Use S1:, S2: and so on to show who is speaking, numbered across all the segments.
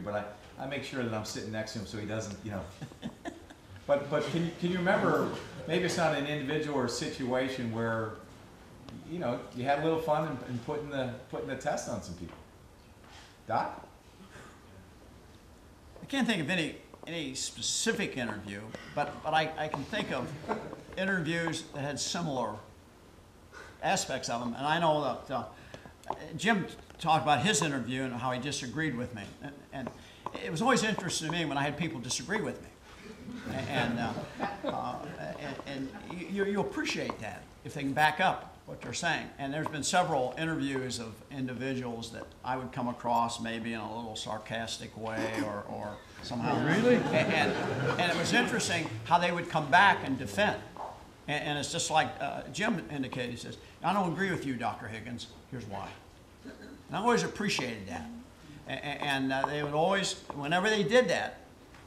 S1: but I make sure that I'm sitting next to him so he doesn't, you know. But can you remember, maybe it's not an individual or a situation where, you know, you had a little fun in putting the test on some people? Doc?
S2: I can't think of any specific interview, but I can think of interviews that had similar aspects of them. And I know that Jim talked about his interview and how he disagreed with me. And it was always interesting to me when I had people disagree with me. And you appreciate that if they can back up what they're saying. And there's been several interviews of individuals that I would come across maybe in a little sarcastic way or somehow.
S3: Really?
S2: And it was interesting how they would come back and defend. And it's just like Jim indicated. He says, I don't agree with you, Dr. Higgins. Here's why. And I always appreciated that. And they would always, whenever they did that,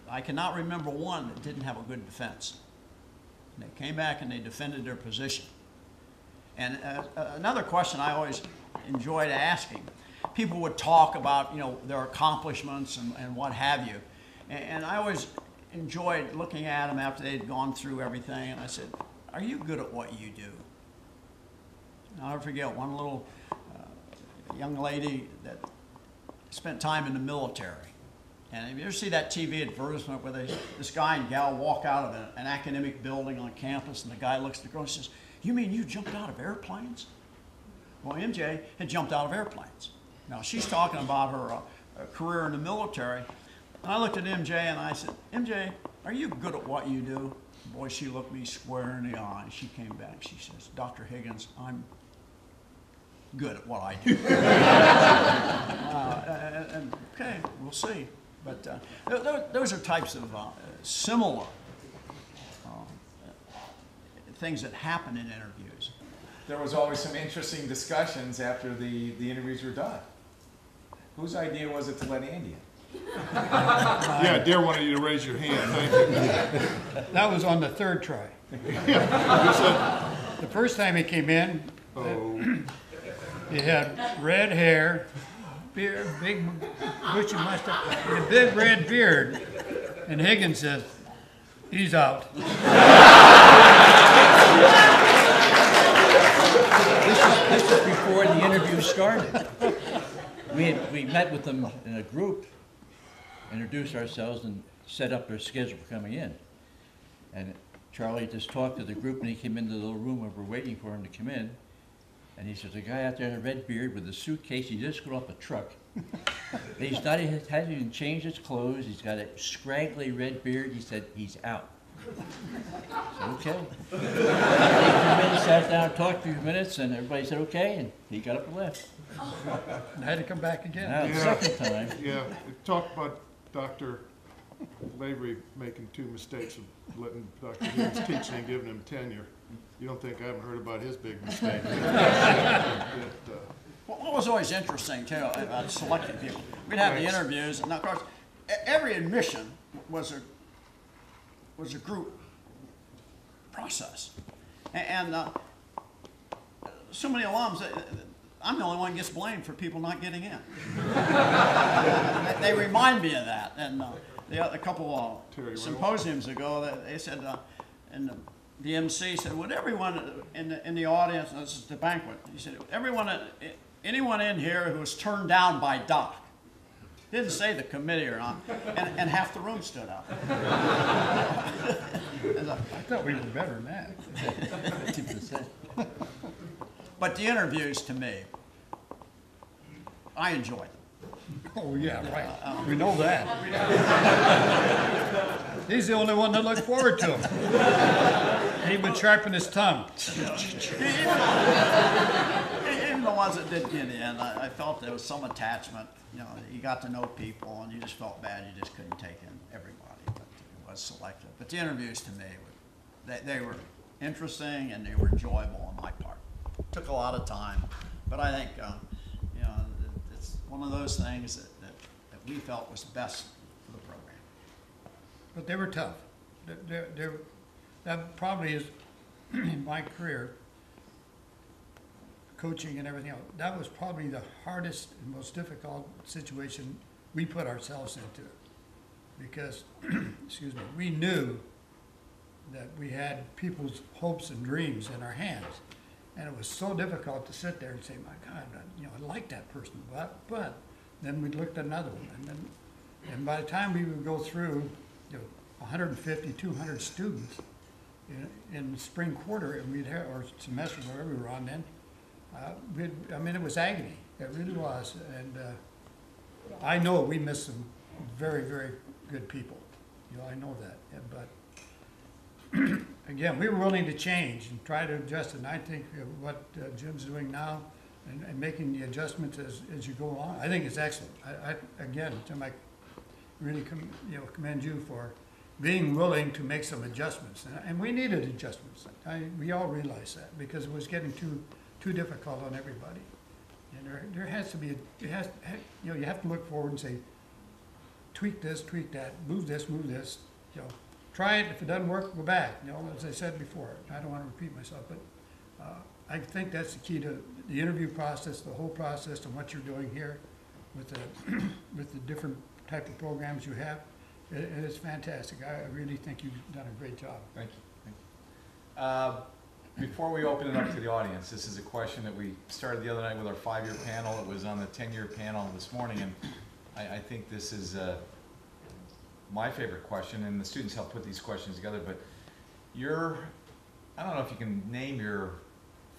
S2: I cannot remember one that didn't have a good defense. And they came back and they defended their position. And another question I always enjoyed asking, people would talk about, you know, their accomplishments and what have you. And I always enjoyed looking at them after they'd gone through everything. And I said, are you good at what you do? And I'll never forget one little young lady that spent time in the military. And if you ever see that TV advertisement where this guy and gal walk out of an academic building on campus and the guy looks at the girl and says, you mean you jumped out of airplanes? Well, MJ had jumped out of airplanes. Now, she's talking about her career in the military. And I looked at MJ and I said, MJ, are you good at what you do? Boy, she looked me square in the eye. She came back. She says, Dr. Higgins, I'm good at what I do. And okay, we'll see. But those are types of similar things that happen in interviews.
S1: There was always some interesting discussions after the interviews were done. Whose idea was it to let Andy in?
S3: Yeah, Dare wanted you to raise your hand. Thank you.
S4: That was on the third try. The first time he came in, he had red hair, beard, big bushy mustache, and a big red beard. And Higgins says, he's out.
S5: This is before the interview started. We met with them in a group, introduced ourselves, and set up their schedule for coming in. And Charlie just talked to the group, and he came into the little room where we're waiting for him to come in. And he says, the guy out there in a red beard with a suitcase, he just got off a truck. He's not, he hasn't even changed his clothes. He's got a scraggly red beard. He said, he's out. I said, okay. He came in, sat down, talked for a few minutes, and everybody said, okay, and he got up and left.
S4: And I had to come back again.
S5: Now, the second time.
S3: Yeah, it talked about Dr. Lavery making two mistakes of letting Dr. Higgins teach and giving him tenure. You don't think I haven't heard about his big mistake?
S2: What was always interesting, too, about selecting people, we'd have the interviews, and of course, every admission was a group process. And so many alums, I'm the only one who gets blamed for people not getting in. They remind me of that. And a couple of symposiums ago, they said, and the MC said, would everyone in the audience, and this is the banquet, he said, anyone in here who was turned down by Doc? Didn't say the committee or not, and half the room stood up.
S4: I thought we were better than that.
S5: 50%.
S2: But the interviews, to me, I enjoy them.
S4: Oh, yeah, right. We know that. He's the only one that looked forward to him. He would sharpen his tongue.
S2: Even the ones that did get in, I felt there was some attachment. You know, you got to know people, and you just felt bad. You just couldn't take in everybody, but it was selective. But the interviews, to me, they were interesting and they were enjoyable on my part. Took a lot of time, but I think you know, it's one of those things that we felt was best for the program.
S4: But they were tough. That probably is, in my career, coaching and everything else, that was probably the hardest and most difficult situation we put ourselves into it. Because, excuse me, we knew that we had people's hopes and dreams in our hands. And it was so difficult to sit there and say, my God, I like that person, but then we looked at another one. And by the time we would go through, 150, 200 students in the spring quarter, and we'd have, or semester, whatever we were on then, it was agony. It really was. And I know we missed some very, very good people. I know that. But again, we were willing to change and try to adjust. And I think what Jim's doing now and making the adjustments as you go along, I think it's excellent. Again, Jim, I really commend you for being willing to make some adjustments. And we needed adjustments. We all realized that because it was getting too difficult on everybody. And there has to be, you have to look forward and say, tweak this, tweak that, move this, try it. If it doesn't work, go back. As I said before, I don't want to repeat myself, but I think that's the key to the interview process, the whole process, and what you're doing here with the different type of programs you have. It is fantastic. I really think you've done a great job.
S1: Thank you. Thank you. Before we open it up to the audience, this is a question that we started the other night with our 5-year panel. It was on the 10-year panel this morning, and I think this is my favorite question, and the students help put these questions together, but I don't know if you can name your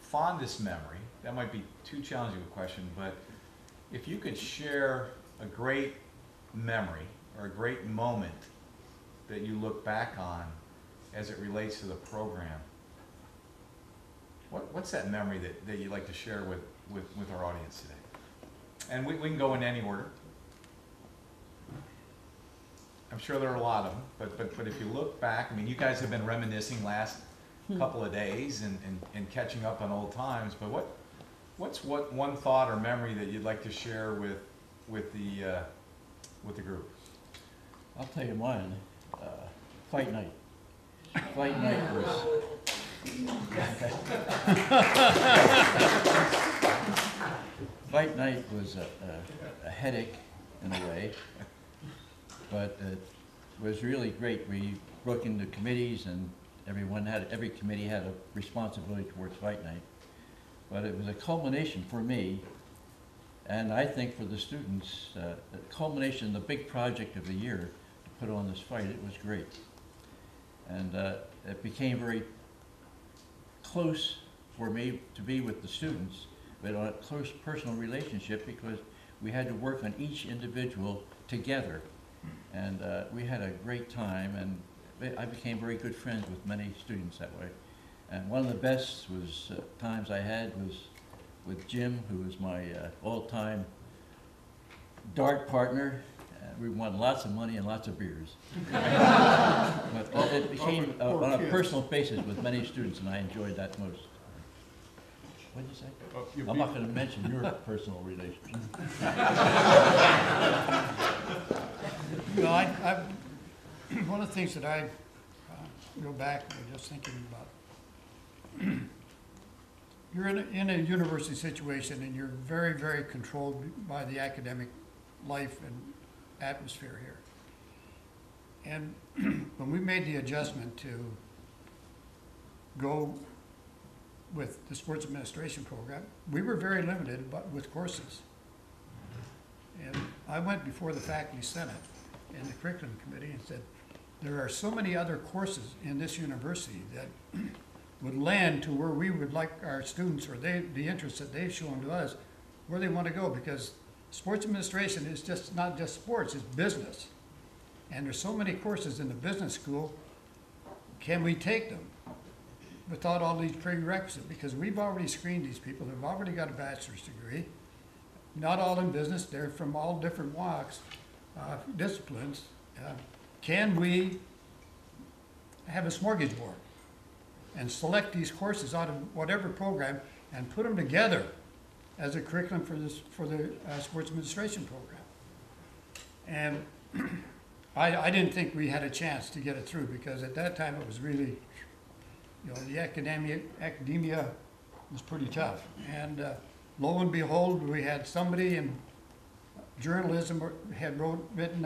S1: fondest memory. That might be too challenging a question, but if you could share a great memory or a great moment that you look back on as it relates to the program, what's that memory that you'd like to share with our audience today? And we can go in any order. I'm sure there are a lot of them, but if you look back, you guys have been reminiscing last couple of days and catching up on old times, but what's one thought or memory that you'd like to share with the group?
S5: I'll tell you mine. Fight night. Fight night was. Fight night was a headache in a way, but it was really great. We broke into committees, and every committee had a responsibility towards fight night. But it was a culmination for me, and I think for the students, the culmination, the big project of the year to put on this fight. It was great. And it became very close for me to be with the students, but on a close personal relationship because we had to work on each individual together. And we had a great time, and I became very good friends with many students that way. And one of the best times I had was with Jim, who was my all-time dart partner. We won lots of money and lots of beers. But it became on a personal basis with many students, and I enjoyed that most. What did you say? I'm not going to mention your personal relationship.
S4: One of the things that I go back and just thinking about, you're in a university situation and you're very, very controlled by the academic life and atmosphere here. And when we made the adjustment to go with the sports administration program, we were very limited with courses. And I went before the faculty senate and the curriculum committee and said, there are so many other courses in this university that would lend to where we would like our students, or the interest that they've shown to us, where they want to go, because sports administration is not just sports, it's business. And there's so many courses in the business school, can we take them without all these prerequisites? Because we've already screened these people, they've already got a bachelor's degree, not all in business, they're from all different walks, disciplines. Can we have a smorgasbord and select these courses out of whatever program and put them together as a curriculum for the sports administration program? And I didn't think we had a chance to get it through, because at that time it was really, the academia was pretty tough. And lo and behold, we had somebody journalism had written